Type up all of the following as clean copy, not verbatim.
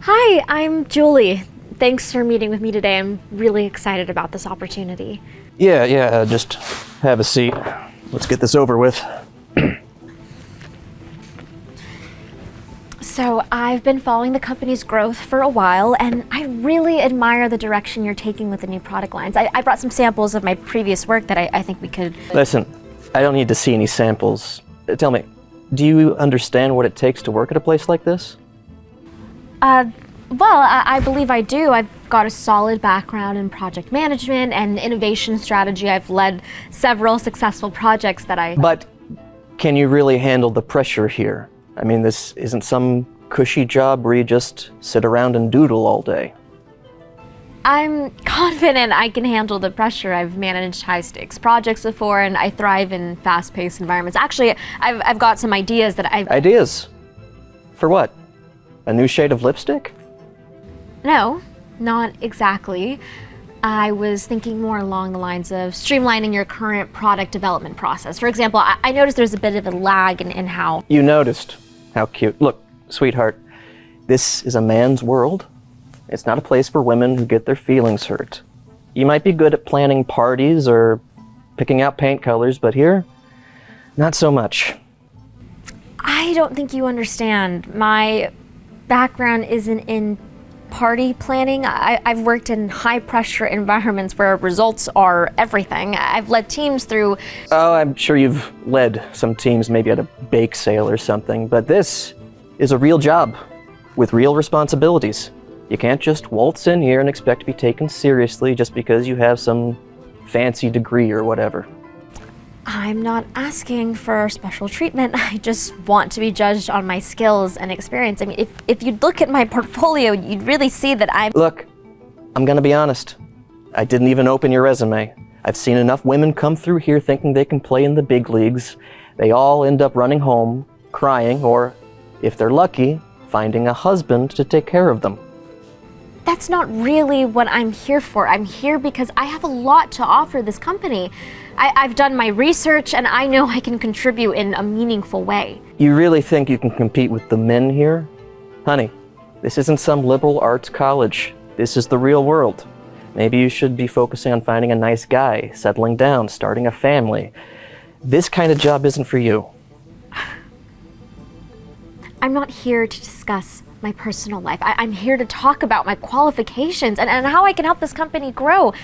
Hi, I'm Julie. Thanks for meeting with me today. I'm really excited about this opportunity. Yeah, just have a seat. Let's get this over with. So I've been following the company's growth for a while, and I really admire the direction you're taking with the new product lines. I brought some samples of my previous work that I think we could... Listen, I don't need to see any samples. Tell me, do you understand what it takes to work at a place like this? Well, I believe I do. I've got a solid background in project management and innovation strategy. I've led several successful projects that I... But can you really handle the pressure here? I mean, this isn't some cushy job where you just sit around and doodle all day. I'm confident I can handle the pressure. I've managed high-stakes projects before, and I thrive in fast-paced environments. Actually, I've got some ideas that I've... Ideas? For what? A new shade of lipstick? No, not exactly. I was thinking more along the lines of streamlining your current product development process. For example, I noticed there's a bit of a lag in how... You noticed. How cute. Look, sweetheart, this is a man's world. It's not a place for women who get their feelings hurt. You might be good at planning parties or picking out paint colors, but here, not so much. I don't think you understand. My background isn't in party planning. I've worked in high-pressure environments where results are everything. I've led teams through... Oh, I'm sure you've led some teams maybe at a bake sale or something, but this is a real job with real responsibilities. You can't just waltz in here and expect to be taken seriously just because you have some fancy degree or whatever. I'm not asking for special treatment. I just want to be judged on my skills and experience. I mean, if you'd look at my portfolio, you'd really see that I'm... Look, I'm gonna be honest. I didn't even open your resume. I've seen enough women come through here thinking they can play in the big leagues. They all end up running home, crying, or, if they're lucky, finding a husband to take care of them. That's not really what I'm here for. I'm here because I have a lot to offer this company. I've done my research, and I know I can contribute in a meaningful way. You really think you can compete with the men here? Honey, this isn't some liberal arts college. This is the real world. Maybe you should be focusing on finding a nice guy, settling down, starting a family. This kind of job isn't for you. I'm not here to discuss my personal life. I'm here to talk about my qualifications and how I can help this company grow.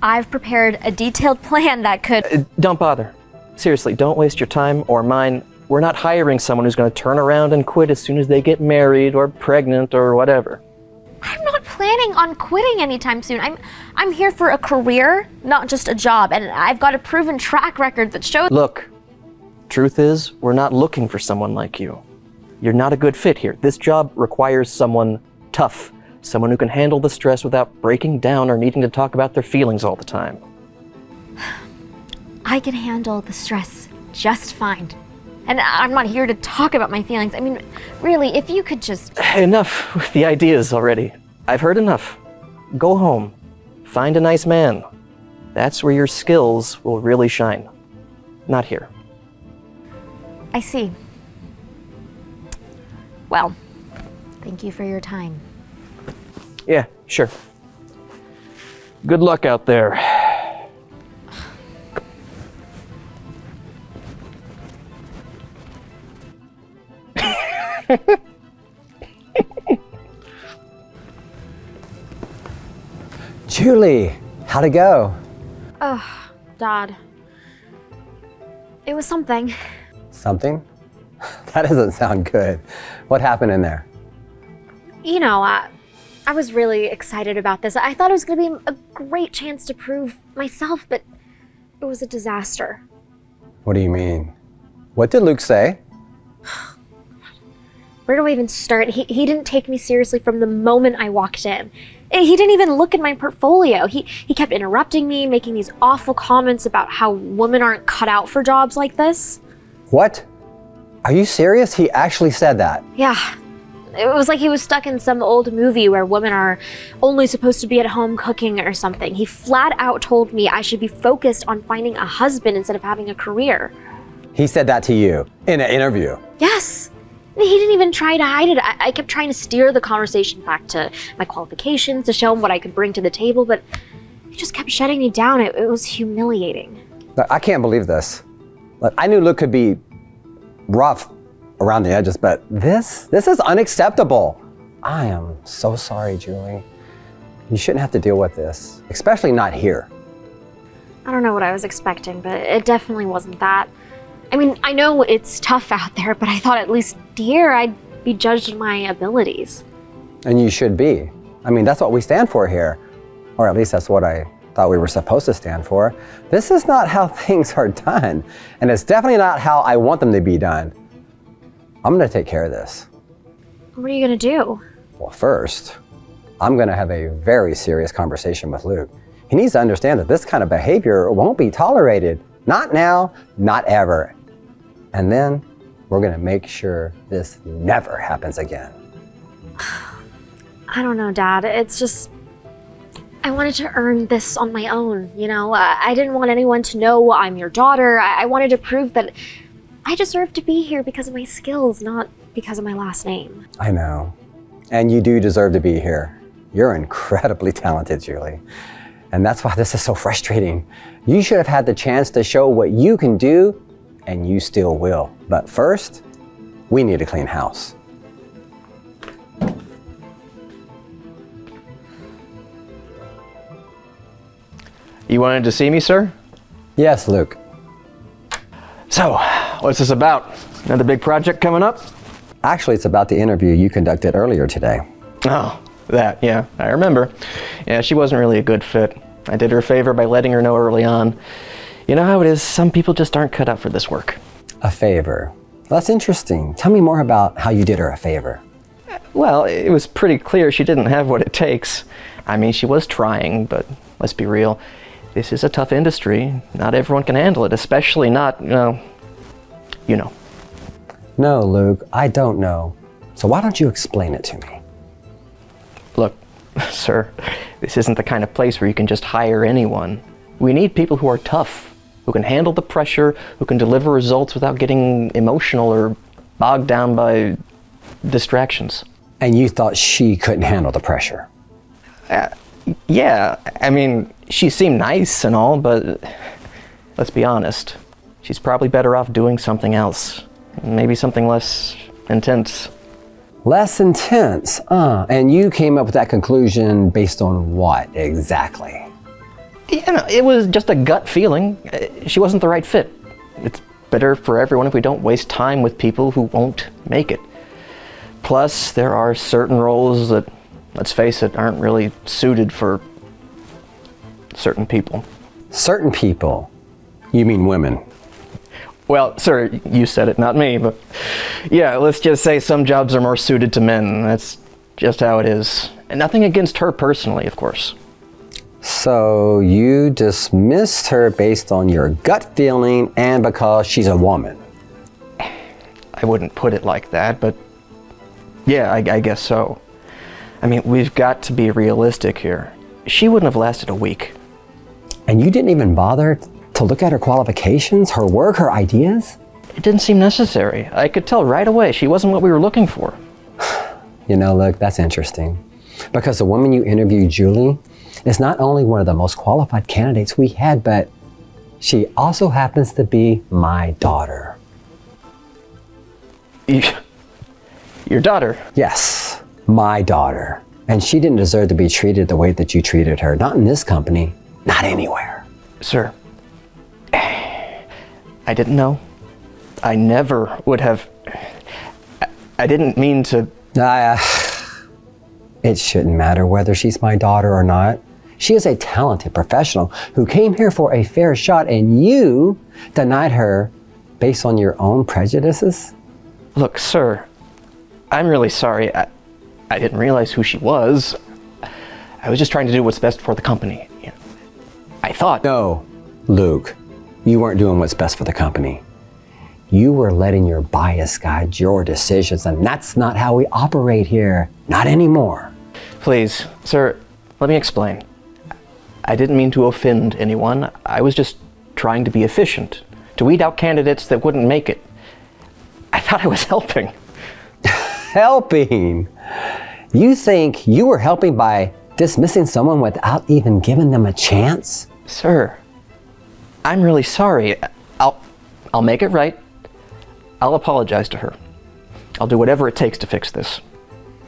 I've prepared a detailed plan that could... Don't bother. Seriously, don't waste your time or mine. We're not hiring someone who's going to turn around and quit as soon as they get married or pregnant or whatever. I'm not planning on quitting anytime soon. I'm here for a career, not just a job, and I've got a proven track record that shows... Look, truth is, we're not looking for someone like you. You're not a good fit here. This job requires someone tough. Someone who can handle the stress without breaking down or needing to talk about their feelings all the time. I can handle the stress just fine. And I'm not here to talk about my feelings. I mean, really, if you could just... Enough with the ideas already. I've heard enough. Go home. Find a nice man. That's where your skills will really shine. Not here. I see. Well, thank you for your time. Yeah, sure. Good luck out there. Julie, how'd it go? Oh, Dad. It was something. Something? That doesn't sound good. What happened in there? You know, I was really excited about this. I thought it was going to be a great chance to prove myself, but it was a disaster. What do you mean? What did Luke say? Where do I even start? He didn't take me seriously from the moment I walked in. He didn't even look at my portfolio. He kept interrupting me, making these awful comments about how women aren't cut out for jobs like this. What? Are you serious? He actually said that? Yeah. It was like he was stuck in some old movie where women are only supposed to be at home cooking or something. He flat out told me I should be focused on finding a husband instead of having a career. He said that to you in an interview. Yes. He didn't even try to hide it. I kept trying to steer the conversation back to my qualifications to show him what I could bring to the table, but he just kept shutting me down. It was humiliating. Look, I can't believe this. Look, I knew Luke could be rough around the edges, but this is unacceptable. I am so sorry, Julie. You shouldn't have to deal with this, especially not here. I don't know what I was expecting, but it definitely wasn't that. I mean, I know it's tough out there, but I thought at least here I'd be judged on my abilities. And you should be. I mean, that's what we stand for here. Or at least that's what I thought we were supposed to stand for. This is not how things are done. And it's definitely not how I want them to be done. I'm gonna take care of this. What are you gonna do? Well, first, I'm gonna have a very serious conversation with Luke. He needs to understand that this kind of behavior won't be tolerated. Not now, not ever. And then we're gonna make sure this never happens again. I don't know, Dad. It's just, I wanted to earn this on my own, you know? I didn't want anyone to know I'm your daughter. I wanted to prove that I deserve to be here because of my skills, not because of my last name. I know. And you do deserve to be here. You're incredibly talented, Julie. And that's why this is so frustrating. You should have had the chance to show what you can do, and you still will. But first, we need to clean house. You wanted to see me, sir? Yes, Luke. So, what's this about? Another big project coming up? Actually, it's about the interview you conducted earlier today. Oh, that, yeah, I remember. Yeah, she wasn't really a good fit. I did her a favor by letting her know early on. You know how it is, some people just aren't cut out for this work. A favor. That's interesting. Tell me more about how you did her a favor. Well, it was pretty clear she didn't have what it takes. I mean, she was trying, but let's be real. This is a tough industry. Not everyone can handle it, especially not, you know. No, Luke, I don't know. So why don't you explain it to me? Look, sir, this isn't the kind of place where you can just hire anyone. We need people who are tough, who can handle the pressure, who can deliver results without getting emotional or bogged down by distractions. And you thought she couldn't handle the pressure? Yeah, I mean, she seemed nice and all, but let's be honest. She's probably better off doing something else. Maybe something less intense. Less intense, and you came up with that conclusion based on what exactly? You know, it was just a gut feeling. She wasn't the right fit. It's better for everyone if we don't waste time with people who won't make it. Plus, there are certain roles that, let's face it, aren't really suited for certain people. Certain people? You mean women? Well, sir, you said it, not me, but yeah, let's just say some jobs are more suited to men. That's just how it is. And nothing against her personally, of course. So you dismissed her based on your gut feeling and because she's a woman? I wouldn't put it like that, but yeah, I guess so. I mean, we've got to be realistic here. She wouldn't have lasted a week. And you didn't even bother to look at her qualifications, her work, her ideas? It didn't seem necessary. I could tell right away she wasn't what we were looking for. You know, look, that's interesting. Because the woman you interviewed, Julie, is not only one of the most qualified candidates we had, but she also happens to be my daughter. Your daughter? Yes, my daughter. And she didn't deserve to be treated the way that you treated her. Not in this company, not anywhere. Sir, I didn't know. I never would have. I didn't mean to. It shouldn't matter whether she's my daughter or not. She is a talented professional who came here for a fair shot, and you denied her based on your own prejudices? Look, sir, I'm really sorry. I didn't realize who she was. I was just trying to do what's best for the company. I thought. No, Luke, you weren't doing what's best for the company. You were letting your bias guide your decisions, and that's not how we operate here. Not anymore. Please, sir, let me explain. I didn't mean to offend anyone. I was just trying to be efficient, to weed out candidates that wouldn't make it. I thought I was helping. Helping? You think you were helping by dismissing someone without even giving them a chance? Sir, I'm really sorry. I'll make it right. I'll apologize to her. I'll do whatever it takes to fix this.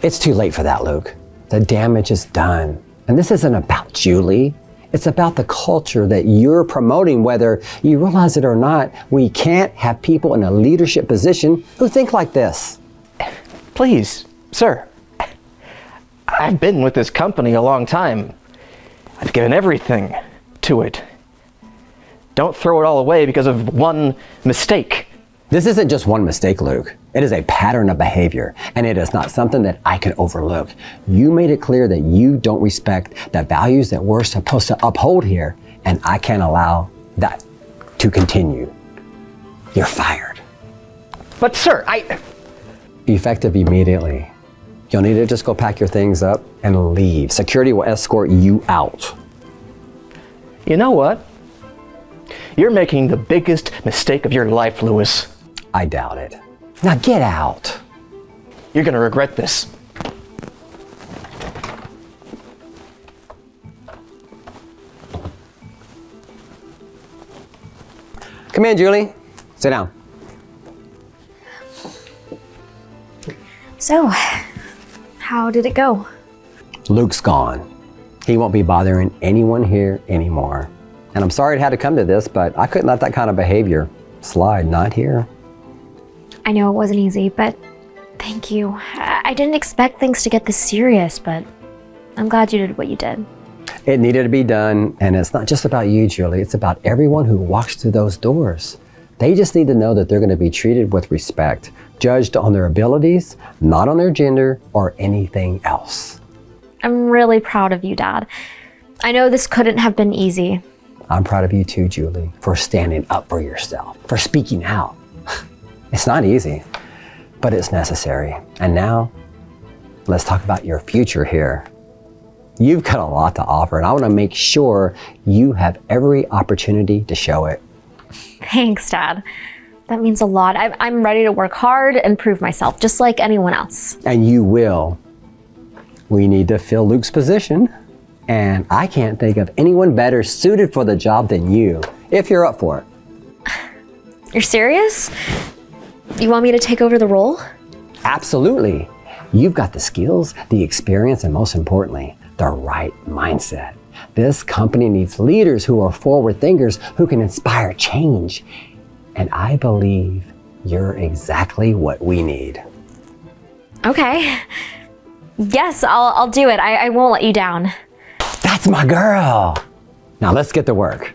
It's too late for that, Luke. The damage is done. And this isn't about Julie. It's about the culture that you're promoting, whether you realize it or not. We can't have people in a leadership position who think like this. Please, sir. I've been with this company a long time. I've given everything to it. Don't throw it all away because of one mistake. This isn't just one mistake, Luke. It is a pattern of behavior, and it is not something that I can overlook. You made it clear that you don't respect the values that we're supposed to uphold here, and I can't allow that to continue. You're fired. But sir, Effective immediately. You'll need to just go pack your things up and leave. Security will escort you out. You know what? You're making the biggest mistake of your life, Lewis. I doubt it. Now get out. You're gonna regret this. Come in, Julie. Sit down. So, how did it go? Luke's gone. He won't be bothering anyone here anymore. And I'm sorry it had to come to this, but I couldn't let that kind of behavior slide, not here. I know it wasn't easy, but thank you. I didn't expect things to get this serious, but I'm glad you did what you did. It needed to be done, and it's not just about you, Julie. It's about everyone who walks through those doors. They just need to know that they're going to be treated with respect, judged on their abilities, not on their gender or anything else. I'm really proud of you, Dad. I know this couldn't have been easy. I'm proud of you too, Julie, for standing up for yourself, for speaking out. It's not easy, but it's necessary. And now, let's talk about your future here. You've got a lot to offer, and I want to make sure you have every opportunity to show it. Thanks, Dad. That means a lot. I'm ready to work hard and prove myself, just like anyone else. And you will. We need to fill Luke's position, and I can't think of anyone better suited for the job than you, if you're up for it. You're serious? You want me to take over the role? Absolutely. You've got the skills, the experience, and most importantly, the right mindset. This company needs leaders who are forward thinkers, who can inspire change. And I believe you're exactly what we need. Okay. Yes, I'll do it. I won't let you down. That's my girl. Now let's get to work.